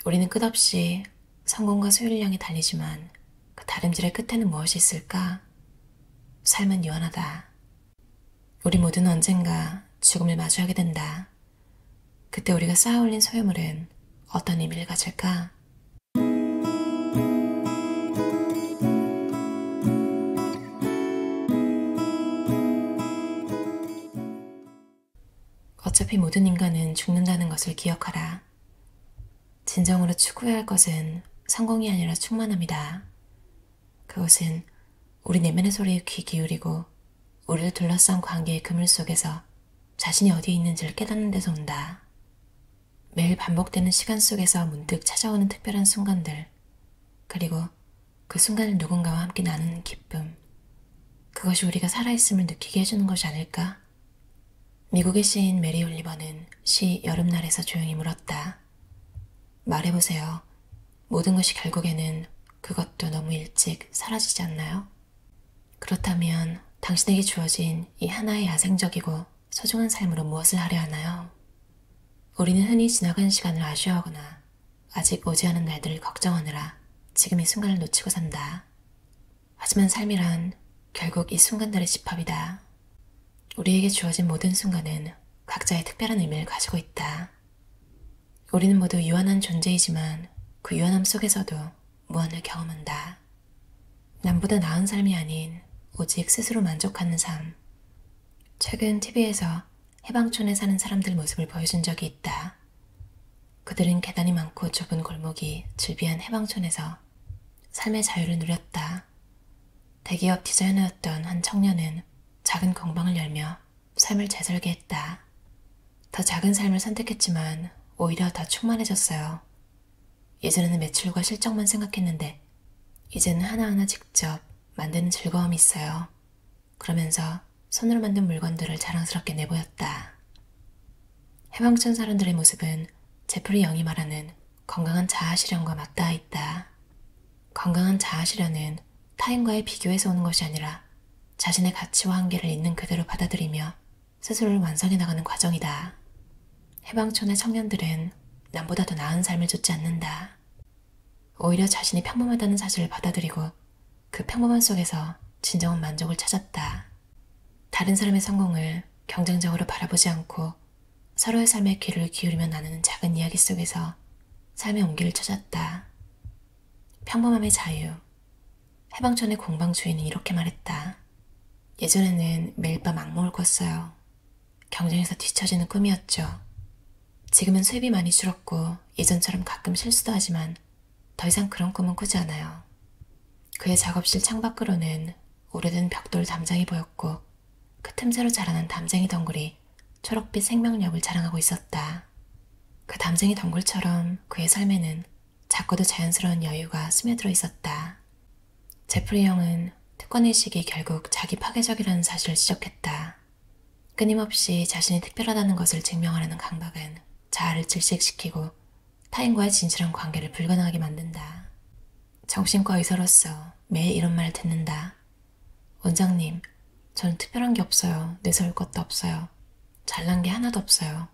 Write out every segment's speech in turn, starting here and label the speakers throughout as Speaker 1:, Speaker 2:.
Speaker 1: 우리는 끝없이 성공과 소유를 향해 달리지만 그 다름질의 끝에는 무엇이 있을까? 삶은 유한하다. 우리 모두는 언젠가 죽음을 마주하게 된다. 그때 우리가 쌓아올린 소유물은 어떤 의미를 가질까? 어차피 모든 인간은 죽는다는 것을 기억하라. 진정으로 추구해야 할 것은 성공이 아니라 충만함이다. 그것은 우리 내면의 소리에 귀 기울이고 우리를 둘러싼 관계의 그물 속에서 자신이 어디에 있는지를 깨닫는 데서 온다. 매일 반복되는 시간 속에서 문득 찾아오는 특별한 순간들, 그리고 그 순간을 누군가와 함께 나누는 기쁨, 그것이 우리가 살아있음을 느끼게 해주는 것이 아닐까? 미국의 시인 메리 올리버는 시 여름날에서 조용히 물었다. 말해보세요. 모든 것이 결국에는 그것도 너무 일찍 사라지지 않나요? 그렇다면 당신에게 주어진 이 하나의 야생적이고 소중한 삶으로 무엇을 하려 하나요? 우리는 흔히 지나간 시간을 아쉬워하거나 아직 오지 않은 날들을 걱정하느라 지금 이 순간을 놓치고 산다. 하지만 삶이란 결국 이 순간들의 집합이다. 우리에게 주어진 모든 순간은 각자의 특별한 의미를 가지고 있다. 우리는 모두 유한한 존재이지만 그 유한함 속에서도 무한을 경험한다. 남보다 나은 삶이 아닌 오직 스스로 만족하는 삶. 최근 TV에서 해방촌에 사는 사람들 모습을 보여준 적이 있다. 그들은 계단이 많고 좁은 골목이 즐비한 해방촌에서 삶의 자유를 누렸다. 대기업 디자이너였던 한 청년은 작은 공방을 열며 삶을 재설계했다. 더 작은 삶을 선택했지만 오히려 더 충만해졌어요. 예전에는 매출과 실적만 생각했는데 이제는 하나하나 직접 만드는 즐거움이 있어요. 그러면서 손으로 만든 물건들을 자랑스럽게 내보였다. 해방촌 사람들의 모습은 제프리 영이 말하는 건강한 자아실현과 맞닿아 있다. 건강한 자아실현은 타인과의 비교에서 오는 것이 아니라 자신의 가치와 한계를 있는 그대로 받아들이며 스스로를 완성해 나가는 과정이다. 해방촌의 청년들은 남보다 더 나은 삶을 쫓지 않는다. 오히려 자신이 평범하다는 사실을 받아들이고 그 평범함 속에서 진정한 만족을 찾았다. 다른 사람의 성공을 경쟁적으로 바라보지 않고 서로의 삶에 귀를 기울이며 나누는 작은 이야기 속에서 삶의 온기를 찾았다. 평범함의 자유. 해방촌의 공방 주인은 이렇게 말했다. 예전에는 매일 밤 악몽을 꿨어요. 경쟁에서 뒤처지는 꿈이었죠. 지금은 수입이 많이 줄었고 예전처럼 가끔 실수도 하지만 더 이상 그런 꿈은 꾸지 않아요. 그의 작업실 창밖으로는 오래된 벽돌 담장이 보였고 그 틈새로 자라난 담쟁이 덩굴이 초록빛 생명력을 자랑하고 있었다. 그 담쟁이 덩굴처럼 그의 삶에는 작고도 자연스러운 여유가 스며들어 있었다. 제프리 형은 특권의식이 결국 자기 파괴적이라는 사실을 지적했다. 끊임없이 자신이 특별하다는 것을 증명하려는 강박은 자아를 질식시키고 타인과의 진실한 관계를 불가능하게 만든다. 정신과 의사로서 매일 이런 말을 듣는다. 원장님, 저는 특별한 게 없어요. 내세울 것도 없어요. 잘난 게 하나도 없어요.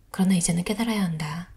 Speaker 1: 그러나 이제는 깨달아야 한다.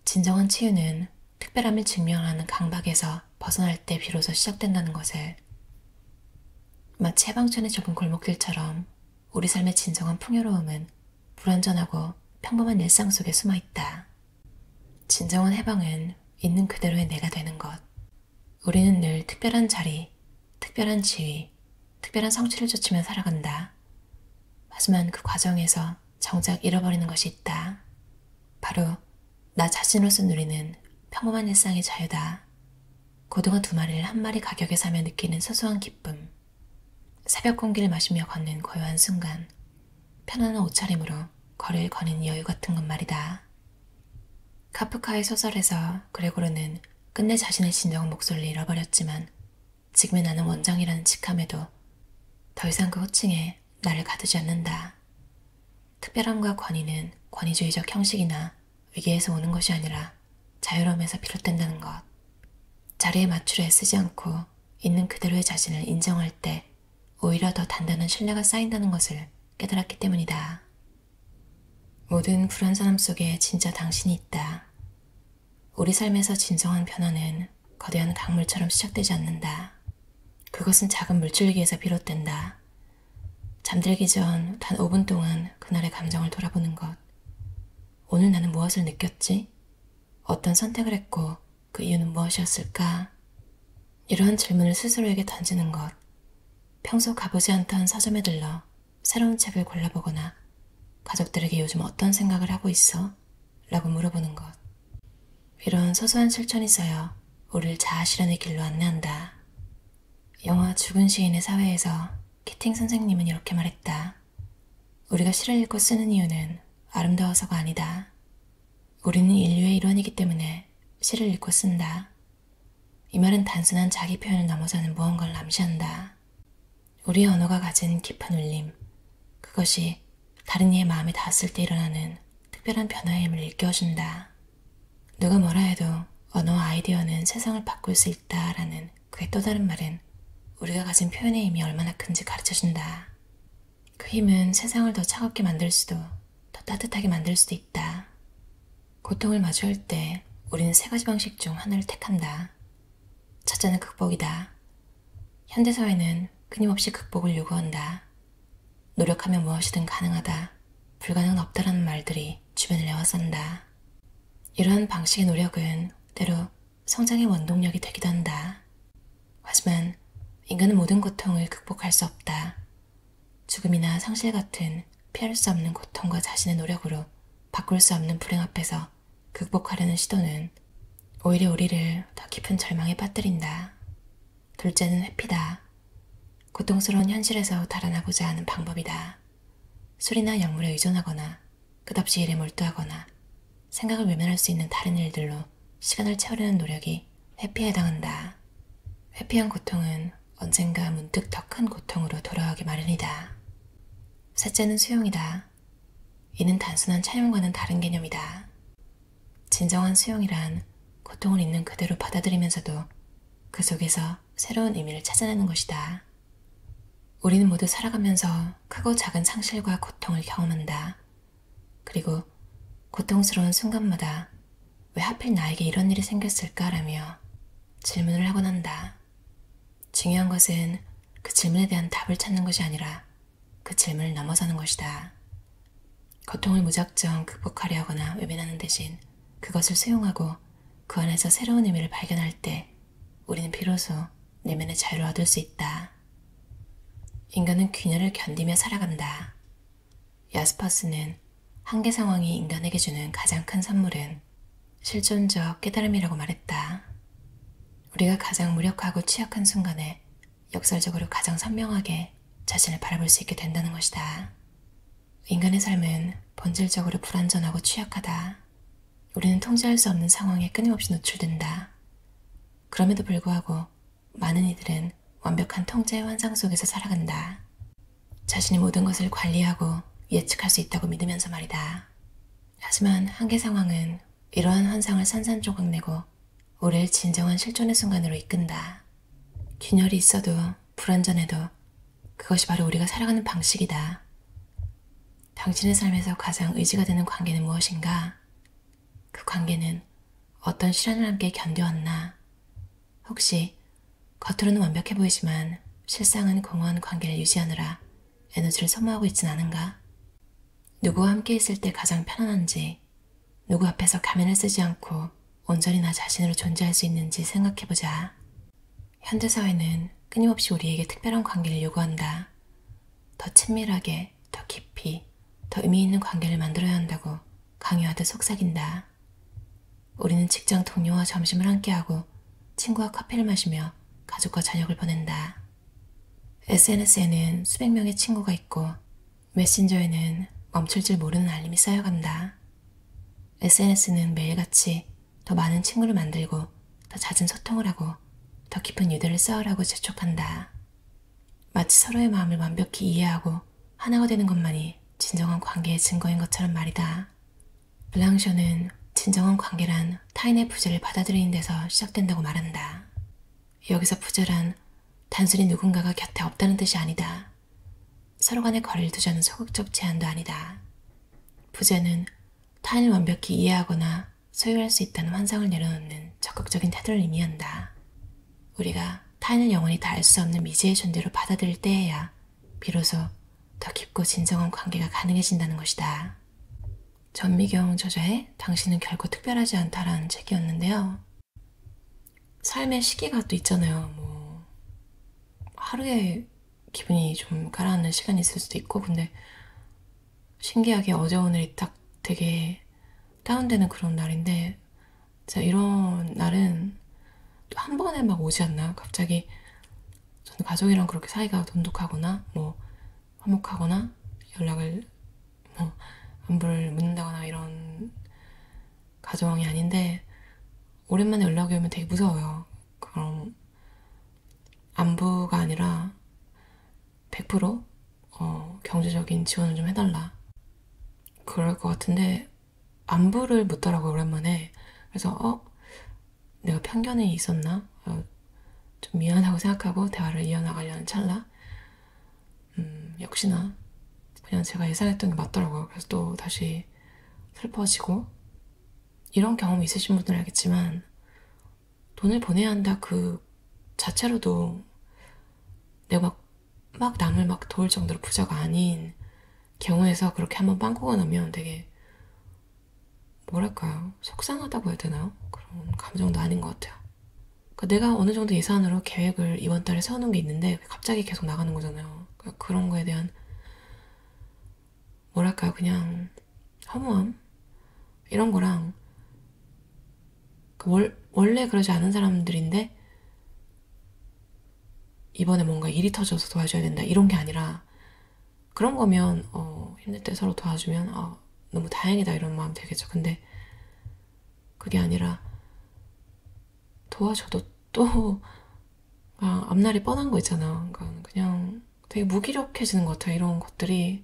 Speaker 1: 진정한 치유는 특별함을 증명하는 강박에서 벗어날 때 비로소 시작된다는 것을. 마치 해방촌의 좁은 골목길처럼 우리 삶의 진정한 풍요로움은 불완전하고 평범한 일상 속에 숨어있다. 진정한 해방은 있는 그대로의 내가 되는 것. 우리는 늘 특별한 자리, 특별한 지위, 특별한 성취를 쫓으며 살아간다. 하지만 그 과정에서 정작 잃어버리는 것이 있다. 바로 나 자신으로서 누리는 평범한 일상의 자유다. 고등어 2마리를 1마리 가격에 사며 느끼는 소소한 기쁨. 새벽 공기를 마시며 걷는 고요한 순간. 편안한 옷차림으로 거리를 거니는 여유 같은 것 말이다. 카프카의 소설에서 그레고르는 끝내 자신의 진정한 목소리를 잃어버렸지만 지금의 나는 원장이라는 직함에도 더 이상 그 호칭에 나를 가두지 않는다. 특별함과 권위는 권위주의적 형식이나 위계에서 오는 것이 아니라 자유로움에서 비롯된다는 것. 자리에 맞추려 애쓰지 않고 있는 그대로의 자신을 인정할 때 오히려 더 단단한 신뢰가 쌓인다는 것을 깨달았기 때문이다. 모든 불완전함 속에 진짜 당신이 있다. 우리 삶에서 진정한 변화는 거대한 강물처럼 시작되지 않는다. 그것은 작은 물줄기에서 비롯된다. 잠들기 전 단 5분 동안 그날의 감정을 돌아보는 것. 오늘 나는 무엇을 느꼈지? 어떤 선택을 했고 그 이유는 무엇이었을까? 이러한 질문을 스스로에게 던지는 것. 평소 가보지 않던 서점에 들러 새로운 책을 골라보거나 가족들에게 요즘 어떤 생각을 하고 있어? 라고 물어보는 것. 이런 소소한 실천이 쌓여 우리를 자아 실현의 길로 안내한다. 영화 죽은 시인의 사회에서 키팅 선생님은 이렇게 말했다. 우리가 시를 읽고 쓰는 이유는 아름다워서가 아니다. 우리는 인류의 일원이기 때문에 시를 읽고 쓴다. 이 말은 단순한 자기 표현을 넘어서는 무언가를 암시한다. 우리의 언어가 가진 깊은 울림, 그것이 다른 이의 마음에 닿았을 때 일어나는 특별한 변화의 힘을 일깨워준다. 누가 뭐라 해도 언어와 아이디어는 세상을 바꿀 수 있다라는 그의 또 다른 말은 우리가 가진 표현의 힘이 얼마나 큰지 가르쳐준다. 그 힘은 세상을 더 차갑게 만들 수도, 더 따뜻하게 만들 수도 있다. 고통을 마주할 때 우리는 세 가지 방식 중 하나를 택한다. 첫째는 극복이다. 현대사회는 끊임없이 극복을 요구한다. 노력하면 무엇이든 가능하다, 불가능은 없다라는 말들이 주변을 에워싼다. 이러한 방식의 노력은 때로 성장의 원동력이 되기도 한다. 하지만 인간은 모든 고통을 극복할 수 없다. 죽음이나 상실 같은 피할 수 없는 고통과 자신의 노력으로 바꿀 수 없는 불행 앞에서 극복하려는 시도는 오히려 우리를 더 깊은 절망에 빠뜨린다. 둘째는 회피다. 고통스러운 현실에서 달아나고자 하는 방법이다. 술이나 약물에 의존하거나 끝없이 일에 몰두하거나 생각을 외면할 수 있는 다른 일들로 시간을 채우려는 노력이 회피에 해당한다. 회피한 고통은 언젠가 문득 더 큰 고통으로 돌아오기 마련이다. 셋째는 수용이다. 이는 단순한 찬양과는 다른 개념이다. 진정한 수용이란 고통을 있는 그대로 받아들이면서도 그 속에서 새로운 의미를 찾아내는 것이다. 우리는 모두 살아가면서 크고 작은 상실과 고통을 경험한다. 그리고 고통스러운 순간마다 왜 하필 나에게 이런 일이 생겼을까라며 질문을 하곤 한다. 중요한 것은 그 질문에 대한 답을 찾는 것이 아니라 그 질문을 넘어서는 것이다. 고통을 무작정 극복하려 하거나 외면하는 대신 그것을 수용하고 그 안에서 새로운 의미를 발견할 때 우리는 비로소 내면의 자유를 얻을 수 있다. 인간은 균열을 견디며 살아간다. 야스퍼스는 한계 상황이 인간에게 주는 가장 큰 선물은 실존적 깨달음이라고 말했다. 우리가 가장 무력하고 취약한 순간에 역설적으로 가장 선명하게 자신을 바라볼 수 있게 된다는 것이다. 인간의 삶은 본질적으로 불완전하고 취약하다. 우리는 통제할 수 없는 상황에 끊임없이 노출된다. 그럼에도 불구하고 많은 이들은 완벽한 통제의 환상 속에서 살아간다. 자신이 모든 것을 관리하고 예측할 수 있다고 믿으면서 말이다. 하지만 한계 상황은 이러한 환상을 산산조각 내고 우리를 진정한 실존의 순간으로 이끈다. 균열이 있어도 불완전해도 그것이 바로 우리가 살아가는 방식이다. 당신의 삶에서 가장 의지가 되는 관계는 무엇인가? 그 관계는 어떤 시련을 함께 견뎌왔나? 혹시 겉으로는 완벽해 보이지만 실상은 공허한 관계를 유지하느라 에너지를 소모하고 있진 않은가? 누구와 함께 있을 때 가장 편안한지, 누구 앞에서 가면을 쓰지 않고 온전히 나 자신으로 존재할 수 있는지 생각해보자. 현대사회는 끊임없이 우리에게 특별한 관계를 요구한다. 더 친밀하게, 더 깊이, 더 의미 있는 관계를 만들어야 한다고 강요하듯 속삭인다. 우리는 직장 동료와 점심을 함께하고 친구와 커피를 마시며 가족과 저녁을 보낸다. SNS에는 수백 명의 친구가 있고 메신저에는 멈출 줄 모르는 알림이 쌓여간다. SNS는 매일같이 더 많은 친구를 만들고 더 잦은 소통을 하고 더 깊은 유대를 쌓으라고 재촉한다. 마치 서로의 마음을 완벽히 이해하고 하나가 되는 것만이 진정한 관계의 증거인 것처럼 말이다. 블랑쇼는 진정한 관계란 타인의 부재를 받아들이는 데서 시작된다고 말한다. 여기서 부재란 단순히 누군가가 곁에 없다는 뜻이 아니다. 서로 간의 거리를 두자는 소극적 제한도 아니다. 부재는 타인을 완벽히 이해하거나 소유할 수 있다는 환상을 내려놓는 적극적인 태도를 의미한다. 우리가 타인을 영원히 다 알 수 없는 미지의 존재로 받아들일 때에야 비로소 더 깊고 진정한 관계가 가능해진다는 것이다. 전미경 저자의 당신은 결코 특별하지 않다라는 책이었는데요. 삶의 시기가 또 있잖아요. 뭐 하루에 기분이 좀 가라앉는 시간이 있을 수도 있고, 근데 신기하게 어제 오늘이 딱 되게 다운되는 그런 날인데, 진짜 이런 날은 또 한 번에 막 오지 않나요? 갑자기 저는 가족이랑 그렇게 사이가 돈독하거나 뭐 화목하거나 연락을 뭐 안부를 묻는다거나 이런 가정이 아닌데, 오랜만에 연락이 오면 되게 무서워요. 그럼 안부가 아니라 100% 경제적인 지원을 좀 해달라, 그럴 것 같은데 안부를 묻더라고요, 오랜만에. 그래서 내가 편견이 있었나? 좀 미안하고 생각하고 대화를 이어나가려는 찰나 역시나 그냥 제가 예상했던 게 맞더라고요. 그래서 또 다시 슬퍼지고. 이런 경험 있으신 분들은 알겠지만 돈을 보내야 한다 그 자체로도 내가 막 남을 막 도울 정도로 부자가 아닌 경우에서 그렇게 한번 빵꾸가 나면 되게 뭐랄까요, 속상하다고 해야 되나요? 그런 감정도 아닌 것 같아요. 그러니까 내가 어느 정도 예산으로 계획을 이번 달에 세워놓은 게 있는데 갑자기 계속 나가는 거잖아요. 그러니까 그런 거에 대한 뭐랄까요, 그냥 허무함? 이런 거랑 원래 그러지 않은 사람들인데 이번에 뭔가 일이 터져서 도와줘야 된다 이런 게 아니라, 그런 거면 힘들 때 서로 도와주면 너무 다행이다 이런 마음 들겠죠. 근데 그게 아니라 도와줘도 또 앞날이 뻔한 거 있잖아. 그러니까 그냥 되게 무기력해지는 것 같아요, 이런 것들이.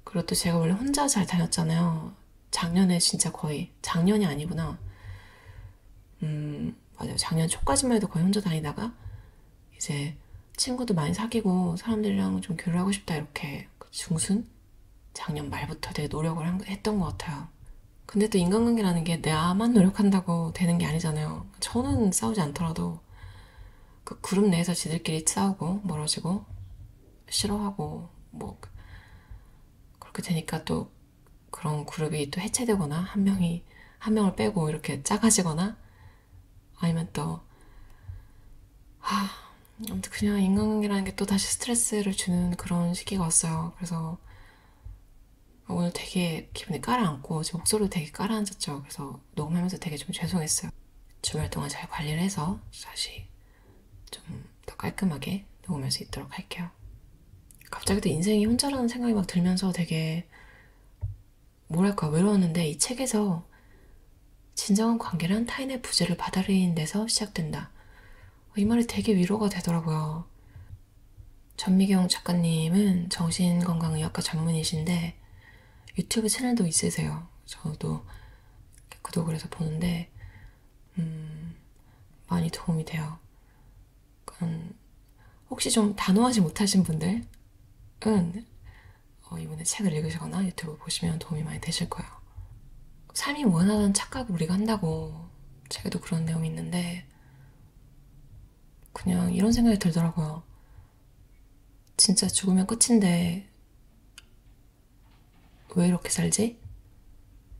Speaker 1: 그리고 또 제가 원래 혼자 잘 다녔잖아요. 작년에 진짜 거의, 작년이 아니구나. 맞아요. 작년 초까지만 해도 거의 혼자 다니다가 이제 친구도 많이 사귀고 사람들이랑 좀 교류하고 싶다 이렇게 중순? 작년 말부터 되게 노력을 했던 것 같아요. 근데 또 인간관계라는 게 나만 노력한다고 되는 게 아니잖아요. 저는 싸우지 않더라도 그 그룹 내에서 지들끼리 싸우고 멀어지고 싫어하고 뭐 그렇게 되니까 또 그런 그룹이 또 해체되거나 한 명을 빼고 이렇게 작아지거나, 아니면 또 아무튼 그냥 인간관계라는 게 또 다시 스트레스를 주는 그런 시기가 왔어요. 그래서 오늘 되게 기분이 깔아앉고 제 목소리도 되게 깔아앉았죠. 그래서 녹음하면서 되게 좀 죄송했어요. 주말 동안 잘 관리를 해서 다시 좀 더 깔끔하게 녹음할 수 있도록 할게요. 갑자기 또 인생이 혼자라는 생각이 막 들면서 되게 뭐랄까 외로웠는데, 이 책에서 진정한 관계란 타인의 부재를 받아들이는 데서 시작된다, 이 말이 되게 위로가 되더라고요. 전미경 작가님은 정신건강의학과 전문의신데 유튜브 채널도 있으세요. 저도 구독을 해서 보는데 많이 도움이 돼요. 혹시 좀 단호하지 못하신 분들은 이번에 책을 읽으시거나 유튜브 보시면 도움이 많이 되실 거예요. 삶이 무한하다는 착각을 우리가 한다고 책에도 그런 내용이 있는데, 그냥 이런 생각이 들더라고요. 진짜 죽으면 끝인데 왜 이렇게 살지?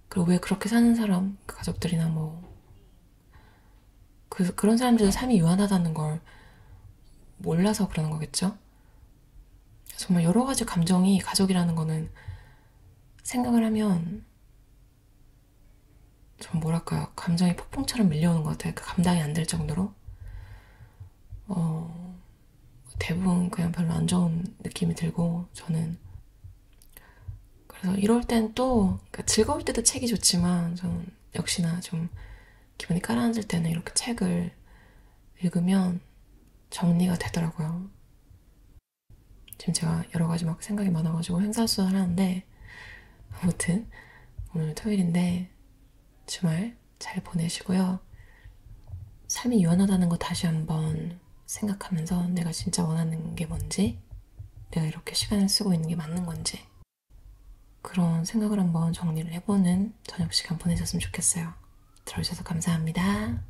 Speaker 1: 그리고 왜 그렇게 사는 사람, 그 가족들이나 그런 사람들도 삶이 유한하다는 걸 몰라서 그러는 거겠죠? 정말 여러 가지 감정이, 가족이라는 거는 생각을 하면 좀 뭐랄까요, 감정이 폭풍처럼 밀려오는 것 같아요. 그 감당이 안 될 정도로. 대부분 그냥 별로 안 좋은 느낌이 들고, 저는. 그래서 이럴 땐 또, 그러니까 즐거울 때도 책이 좋지만, 저는 역시나 좀 기분이 가라앉을 때는 이렇게 책을 읽으면 정리가 되더라고요. 지금 제가 여러 가지 막 생각이 많아가지고 횡설수설 하는데, 아무튼 오늘 토요일인데 주말 잘 보내시고요. 삶이 유한하다는 거 다시 한번 생각하면서 내가 진짜 원하는 게 뭔지, 내가 이렇게 시간을 쓰고 있는 게 맞는 건지 그런 생각을 한번 정리를 해보는 저녁 시간 보내셨으면 좋겠어요. 들어주셔서 감사합니다.